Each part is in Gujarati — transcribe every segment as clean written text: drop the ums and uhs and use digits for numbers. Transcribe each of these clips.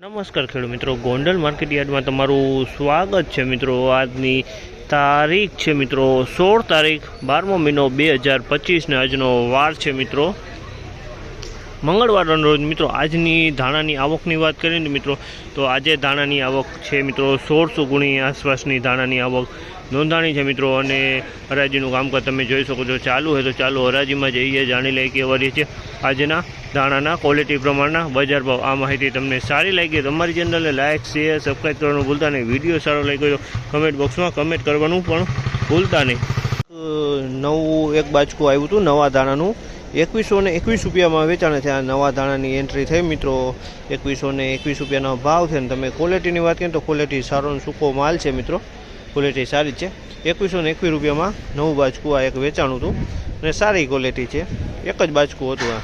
નમસ્કાર ખેડૂત મિત્રો, ગોંડલ માર્કેટ યાર્ડમાં તમારું સ્વાગત છે મિત્રો। આજની તારીખ છે મિત્રો 16 તારીખ 12મો મહિનો 2025 ને આજનો વાર છે મિત્રો મંગળવારનો રોજ મિત્રો। આજની ધાણાની આવકની વાત કરીએ ને મિત્રો તો આજે ધાણાની આવક છે મિત્રો 1600 ગુણી આસપાસની ધાણાની આવક નોંધાણી છે મિત્રો। અને હરાજીનું કામકાજ તમે જોઈ શકો છો, ચાલુ હોય તો ચાલુ હરાજીમાં જઈએ, જાણી લઈએ કેવા રહી છે આજના ધાણાના ક્વોલિટી પ્રમાણના બજાર ભાવ। આ માહિતી તમને સારી લાગી તો અમારી ચેનલને લાઇક શેર સબસ્ક્રાઈબ કરવાનું ભૂલતા નહીં। વિડીયો સારો લાગ્યો તો કમેન્ટ બોક્સમાં કમેન્ટ કરવાનું પણ ભૂલતા નહીં। નવું એક બાચકું આવ્યું હતું નવા ધાણાનું, 2121 રૂપિયામાં વેચાણ છે। આ નવા ધાણાની એન્ટ્રી થઈ મિત્રો, 2121 રૂપિયાનો ભાવ છે। અને તમે ક્વોલિટીની વાત કરીએ તો ક્વોલિટી સારો સૂકો માલ છે મિત્રો, ક્વોલિટી સારી છે। 2121 રૂપિયામાં નવું બાચકું આ એક વેચાણું હતું અને સારી ક્વોલિટી છે, એક જ બાચકું હતું આ।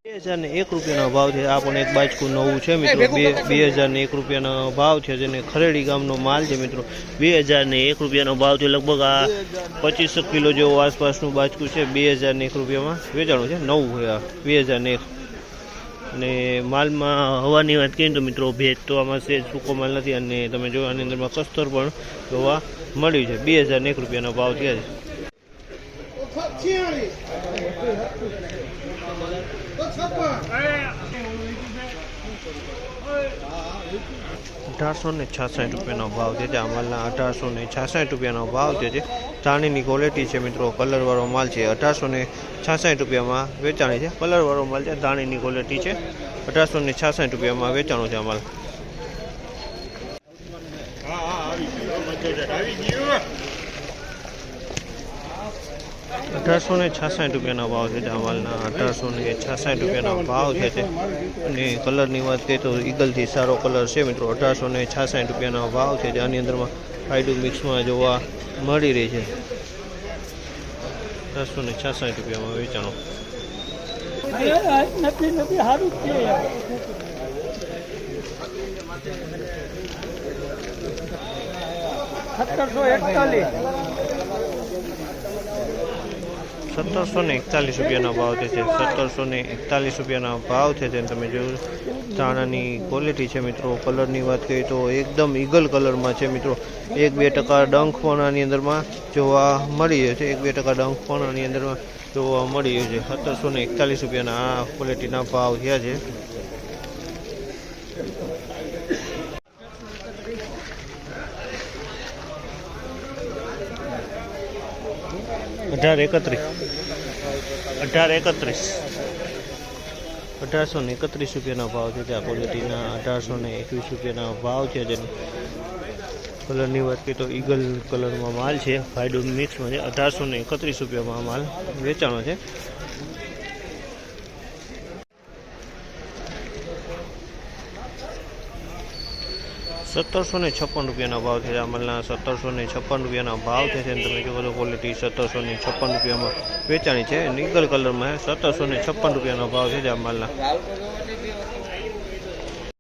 ₹2001 રૂપિયાનો ભાવ છે। આ પણ એક બાચકું નવું છે મિત્રો, 2001 રૂપિયાનો ભાવ છે, જેને ખરેડી ગામનો માલ છે મિત્રો। 2001 રૂપિયાનો ભાવ છે, લગભગ આ 25 કિલો જેવો આસપાસનું બાચકું છે। 2001 રૂપિયામાં વેચાણું છે, નવું છે આ 2001। અને માલમાં હવાની વાત કરીએ તો મિત્રો ભેજ તો આમાં છે, સૂકો માલ નથી। અને તમે જો આની અંદરમાં કસ્તર પણ જોવા મળ્યું છે। 2001 રૂપિયાનો ભાવ થયા છે। 1866 રૂપિયાનો ભાવ છે। આ માલના 1866 રૂપિયાનો ભાવ છે। ધાણીની ક્વોલિટી છે મિત્રો, કલરવાળો માલ છે। 1866 રૂપિયામાં વેચાણી છે, કલરવાળો માલ છે, ધાણીની ક્વોલિટી છે। 1866 રૂપિયામાં વેચાણો છે આ માલ। ₹1866 રૂપિયાનો ભાવ છે આ માલના, ₹1866 રૂપિયાનો ભાવ છે। અને કલરની વાત કરીએ તો ઈગલથી સારો કલર છે મિત્રો। 1866 રૂપિયાનો ભાવ છે, આની અંદરમાં હાઈડું મિક્સમાં જોવા મળી રહી છે। 1866 રૂપિયામાં વેચાણો। ₹1741 રૂપિયાનો ભાવ છે। 1741 રૂપિયાનો ભાવ છે। તમે જોયું ધાણાની ક્વોલિટી છે મિત્રો, કલરની વાત કરીએ તો એકદમ ઈગલ કલરમાં છે મિત્રો। 1-2% ડંખ પણ આની અંદરમાં જોવા મળી રહ્યો છે, 1-2% ડંખ પણ આની અંદરમાં જોવા મળી રહ્યો છે। 1741 રૂપિયાના આ ક્વોલિટીના ભાવ થયા છે। ₹1831 રૂપિયાનો ભાવ છે। આ ક્વોલિટીના 1821 રૂપિયાના ભાવ છે। જેને કલરની વાત કરીએ તો ઈગલ કલરમાં માલ છે, ફાઈડો મિક્સમાં છે। 1831 રૂપિયામાં માલ વેચાણો છે। ₹1756 રૂપિયાનો ભાવ છે। આ માલના 1756 રૂપિયાના ભાવ છે। તમે જો તો ક્વોલિટી 1756 રૂપિયામાં વેચાણી છે, ઈગલ કલરમાં 1756 રૂપિયાનો ભાવ છે આ માલના।